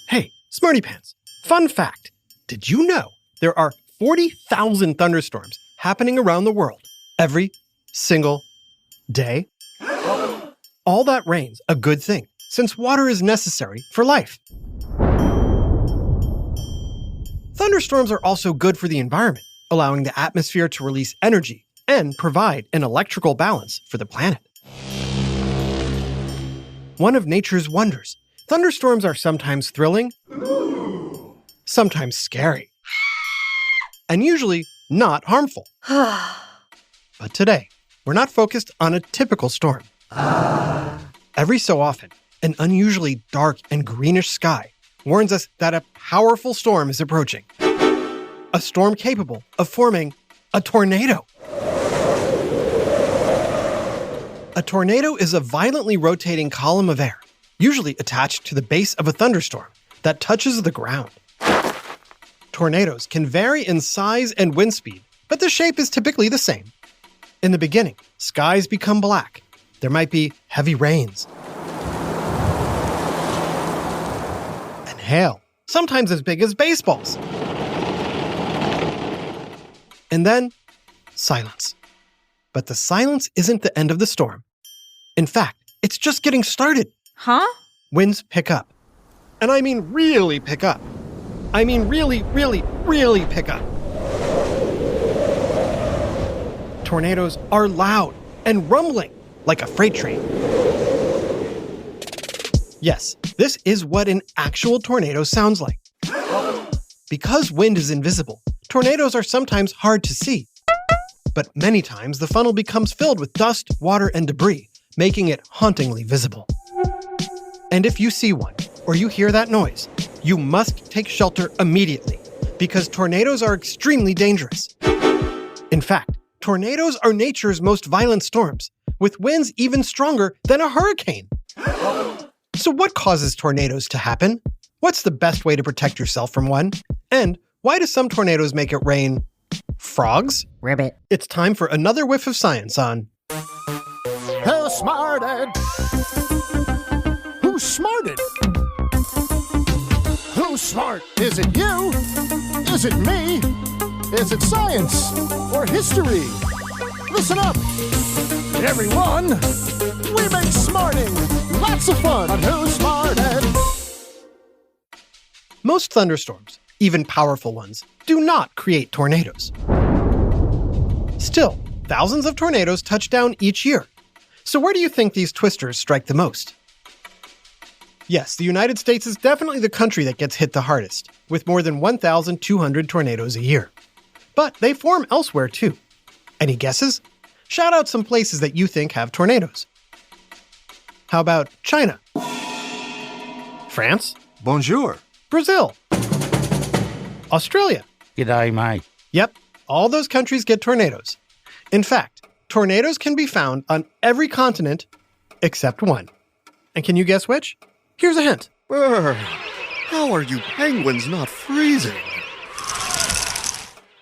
Hey, Smarty Pants, fun fact. Did you know there are 40,000 thunderstorms happening around the world every single day? All that rain's a good thing, since water is necessary for life. Thunderstorms are also good for the environment, allowing the atmosphere to release energy and provide an electrical balance for the planet. One of nature's wonders, thunderstorms are sometimes thrilling, sometimes scary, and usually not harmful. But today, we're not focused on a typical storm. Every so often, an unusually dark and greenish sky warns us that a powerful storm is approaching. A storm capable of forming a tornado. A tornado is a violently rotating column of air, usually attached to the base of a thunderstorm, that touches the ground. Tornadoes can vary in size and wind speed, but the shape is typically the same. In the beginning, skies become black. There might be heavy rains and hail, sometimes as big as baseballs. And then, silence. But the silence isn't the end of the storm. In fact, it's just getting started. Huh? Winds pick up. And I mean really pick up. I mean really, really, really pick up. Tornadoes are loud and rumbling like a freight train. Yes, this is what an actual tornado sounds like. Because wind is invisible, tornadoes are sometimes hard to see. But many times the funnel becomes filled with dust, water, and debris, making it hauntingly visible. And if you see one, or you hear that noise, you must take shelter immediately, because tornadoes are extremely dangerous. In fact, tornadoes are nature's most violent storms, with winds even stronger than a hurricane. So what causes tornadoes to happen? What's the best way to protect yourself from one? And why do some tornadoes make it rain frogs? Ribbit. It's time for another whiff of science on Who smarted? Who's smarted? Who's smart? Is it you? Is it me? Is it science or history? Listen up, everyone. We make smarting lots of fun on Who Smarted. Most thunderstorms, even powerful ones, do not create tornadoes. Still, thousands of tornadoes touch down each year. So where do you think these twisters strike the most? Yes, the United States is definitely the country that gets hit the hardest, with more than 1,200 tornadoes a year. But they form elsewhere too. Any guesses? Shout out some places that you think have tornadoes. How about China? France? Bonjour. Brazil? Australia? G'day, mate. Yep, all those countries get tornadoes. In fact, tornadoes can be found on every continent except one. And can you guess which? Here's a hint. How are you penguins not freezing?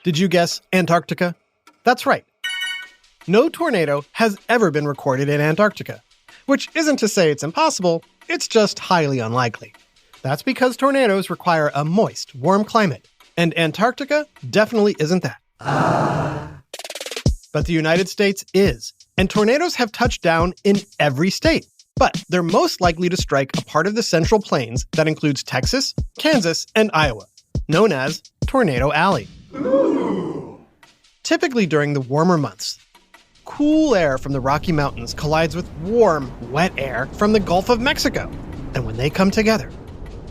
Did you guess Antarctica? That's right. No tornado has ever been recorded in Antarctica, which isn't to say it's impossible, it's just highly unlikely. That's because tornadoes require a moist, warm climate, and Antarctica definitely isn't that. But the United States is, and tornadoes have touched down in every state. But they're most likely to strike a part of the Central Plains that includes Texas, Kansas, and Iowa, known as Tornado Alley. Typically during the warmer months, cool air from the Rocky Mountains collides with warm, wet air from the Gulf of Mexico. And when they come together,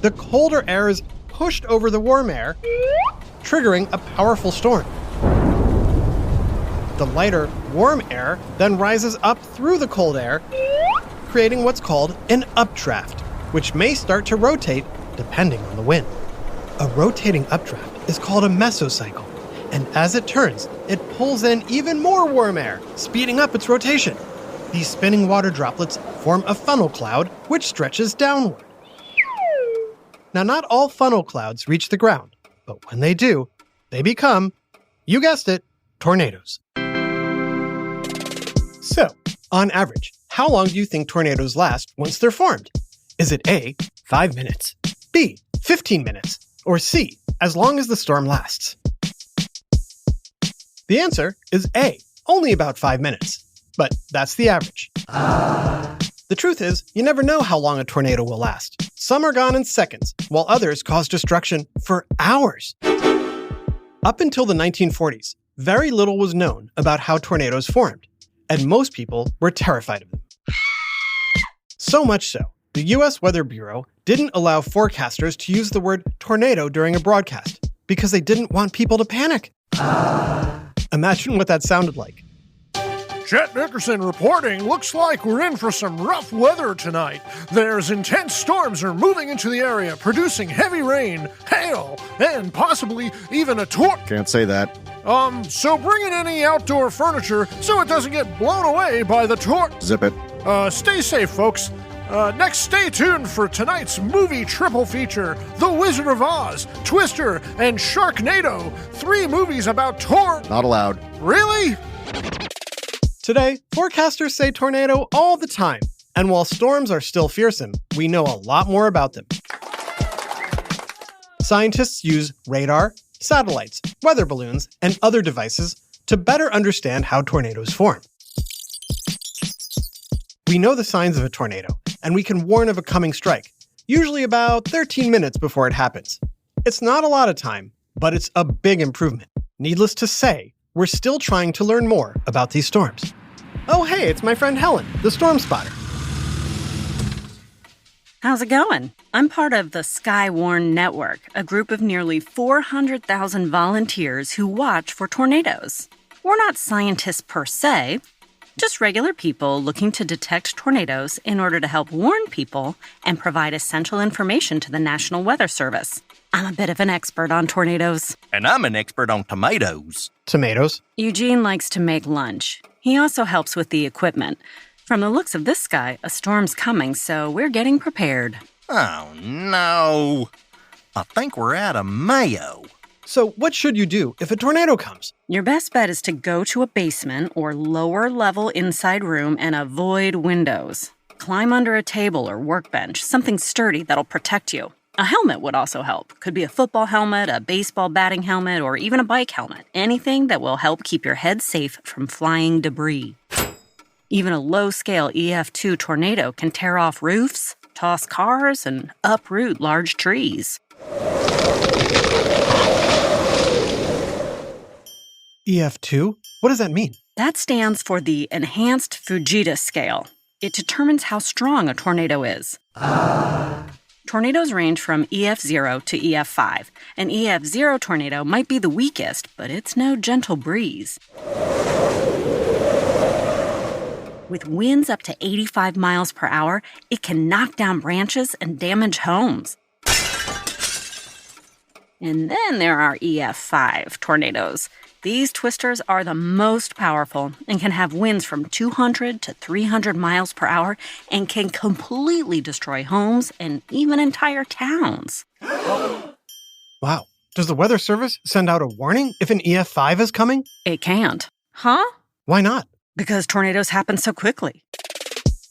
the colder air is pushed over the warm air, triggering a powerful storm. The lighter, warm air then rises up through the cold air, creating what's called an updraft, which may start to rotate depending on the wind. A rotating updraft is called a mesocycle, and as it turns, it pulls in even more warm air, speeding up its rotation. These spinning water droplets form a funnel cloud, which stretches downward. Now, not all funnel clouds reach the ground, but when they do, they become, you guessed it, tornadoes. So, on average, how long do you think tornadoes last once they're formed? Is it A, 5 minutes, B, 15 minutes? Or C, as long as the storm lasts? The answer is A, only about 5 minutes. But that's the average. The truth is, you never know how long a tornado will last. Some are gone in seconds, while others cause destruction for hours. Up until the 1940s, very little was known about how tornadoes formed, and most people were terrified of them. So much so, the U.S. Weather Bureau didn't allow forecasters to use the word tornado during a broadcast because they didn't want people to panic. Imagine what that sounded like. Chet Nickerson reporting. Looks like we're in for some rough weather tonight. There's intense storms are moving into the area, producing heavy rain, hail, and possibly even a tornado. Can't say that. So bring in any outdoor furniture so it doesn't get blown away by the tornado. Zip it. Stay safe, folks. Next, stay tuned for tonight's movie triple feature, The Wizard of Oz, Twister, and Sharknado. 3 movies about Not allowed. Really? Today, forecasters say tornado all the time, and while storms are still fearsome, we know a lot more about them. Scientists use radar, satellites, weather balloons, and other devices to better understand how tornadoes form. We know the signs of a tornado, and we can warn of a coming strike, usually about 13 minutes before it happens. It's not a lot of time, but it's a big improvement. Needless to say, we're still trying to learn more about these storms. Oh, hey, it's my friend Helen, the storm spotter. How's it going? I'm part of the Skywarn Network, a group of nearly 400,000 volunteers who watch for tornadoes. We're not scientists per se, just regular people looking to detect tornadoes in order to help warn people and provide essential information to the National Weather Service. I'm a bit of an expert on tornadoes. And I'm an expert on tomatoes. Tomatoes. Eugene likes to make lunch. He also helps with the equipment. From the looks of this sky, a storm's coming, so we're getting prepared. Oh, no. I think we're out of mayo. So what should you do if a tornado comes? Your best bet is to go to a basement or lower level inside room and avoid windows. Climb under a table or workbench, something sturdy that'll protect you. A helmet would also help. Could be a football helmet, a baseball batting helmet, or even a bike helmet. Anything that will help keep your head safe from flying debris. Even a low-scale EF2 tornado can tear off roofs, toss cars, and uproot large trees. EF2? What does that mean? That stands for the Enhanced Fujita Scale. It determines how strong a tornado is. Tornadoes range from EF0 to EF5. An EF0 tornado might be the weakest, but it's no gentle breeze. With winds up to 85 miles per hour, it can knock down branches and damage homes. And then there are EF5 tornadoes. These twisters are the most powerful and can have winds from 200 to 300 miles per hour and can completely destroy homes and even entire towns. Wow. Does the Weather Service send out a warning if an EF5 is coming? It can't. Huh? Why not? Because tornadoes happen so quickly.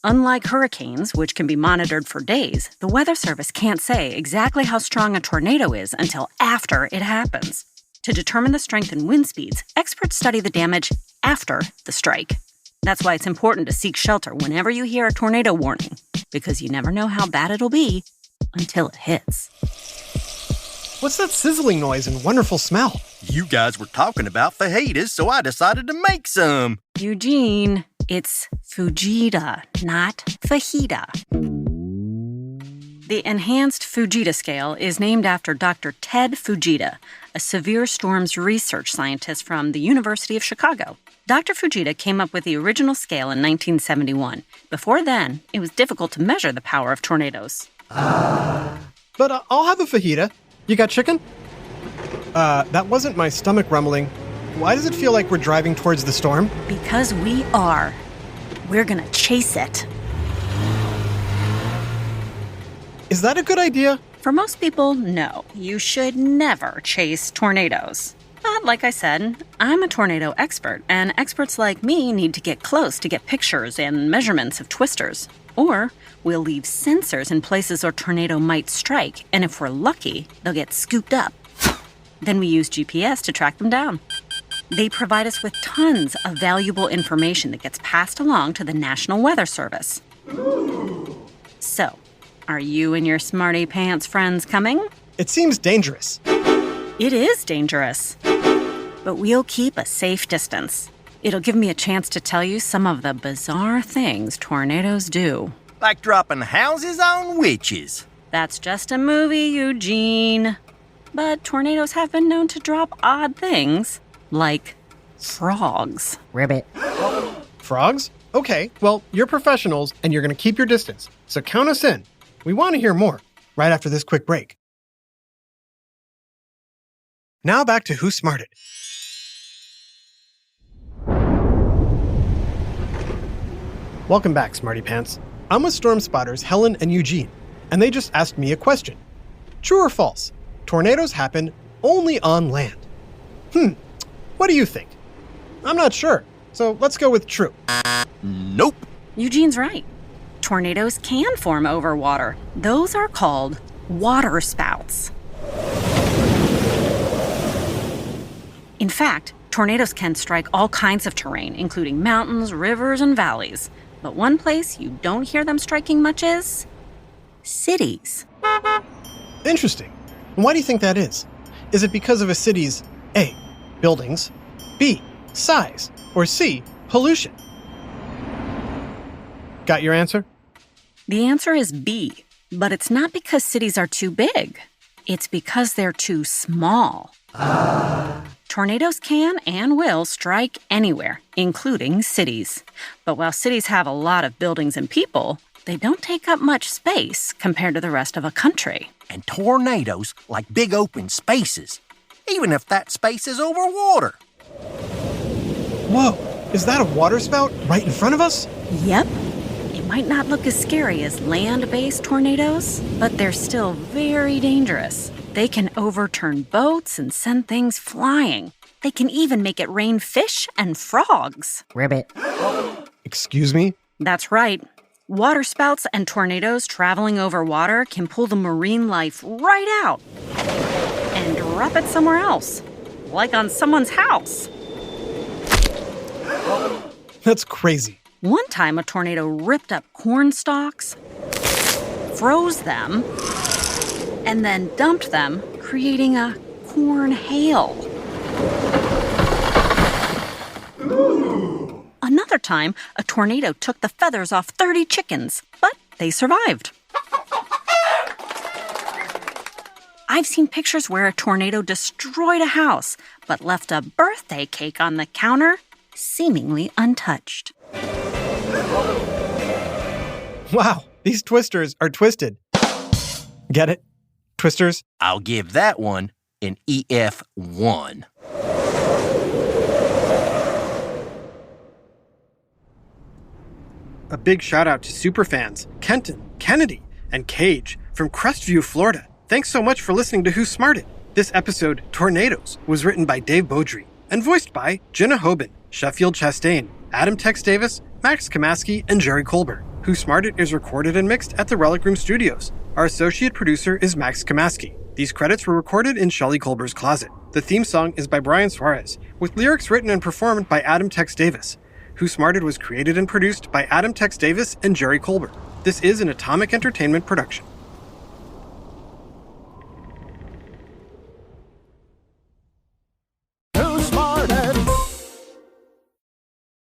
Unlike hurricanes, which can be monitored for days, the Weather Service can't say exactly how strong a tornado is until after it happens. To determine the strength and wind speeds, experts study the damage after the strike. That's why it's important to seek shelter whenever you hear a tornado warning, because you never know how bad it'll be until it hits. What's that sizzling noise and wonderful smell? You guys were talking about fajitas, so I decided to make some. Eugene, it's Fujita, not fajita. The Enhanced Fujita Scale is named after Dr. Ted Fujita, a severe storms research scientist from the University of Chicago. Dr. Fujita came up with the original scale in 1971. Before then, it was difficult to measure the power of tornadoes. But I'll have a fajita. You got chicken? That wasn't my stomach rumbling. Why does it feel like we're driving towards the storm? Because we are. We're gonna chase it. Is that a good idea? For most people, no. You should never chase tornadoes. But like I said, I'm a tornado expert, and experts like me need to get close to get pictures and measurements of twisters. Or we'll leave sensors in places a tornado might strike, and if we're lucky, they'll get scooped up. Then we use GPS to track them down. They provide us with tons of valuable information that gets passed along to the National Weather Service. So, are you and your smarty pants friends coming? It seems dangerous. It is dangerous. But we'll keep a safe distance. It'll give me a chance to tell you some of the bizarre things tornadoes do. Like dropping houses on witches. That's just a movie, Eugene. But tornadoes have been known to drop odd things, like frogs. Ribbit. Frogs? Okay, well, you're professionals and you're going to keep your distance. So count us in. We want to hear more right after this quick break. Now back to Who Smarted. Welcome back, Smarty Pants. I'm with Storm Spotters Helen and Eugene, and they just asked me a question. True or false? Tornadoes happen only on land. What do you think? I'm not sure, so let's go with true. Nope. Eugene's right. Tornadoes can form over water. Those are called waterspouts. In fact, tornadoes can strike all kinds of terrain, including mountains, rivers, and valleys. But one place you don't hear them striking much is cities. Interesting. And why do you think that is? Is it because of a city's A, buildings, B, size, or C, pollution? Got your answer? The answer is B, but it's not because cities are too big. It's because they're too small. Tornadoes can and will strike anywhere, including cities. But while cities have a lot of buildings and people, they don't take up much space compared to the rest of a country. And tornadoes like big open spaces, even if that space is over water. Whoa, is that a waterspout right in front of us? Yep. It might not look as scary as land-based tornadoes, but they're still very dangerous. They can overturn boats and send things flying. They can even make it rain fish and frogs. Ribbit. Excuse me? That's right. Waterspouts and tornadoes traveling over water can pull the marine life right out and drop it somewhere else, like on someone's house. That's crazy. One time, a tornado ripped up corn stalks, froze them, and then dumped them, creating a corn hail. Another time, a tornado took the feathers off 30 chickens, but they survived. I've seen pictures where a tornado destroyed a house, but left a birthday cake on the counter, seemingly untouched. Wow, these twisters are twisted. Get it? Twisters? I'll give that one an EF1. A big shout out to superfans Kenton, Kennedy, and Cage from Crestview, Florida. Thanks so much for listening to Who Smarted. This episode, Tornadoes, was written by Dave Beaudry and voiced by Jenna Hoban, Sheffield Chastain, Adam Tex Davis, Max Kamaski, and Jerry Colbert. Who Smarted is recorded and mixed at the Relic Room Studios. Our associate producer is Max Kamaski. These credits were recorded in Shelley Colbert's closet. The theme song is by Brian Suarez, with lyrics written and performed by Adam Tex Davis. Who Smarted was created and produced by Adam Tex Davis and Jerry Colbert. This is an Atomic Entertainment production.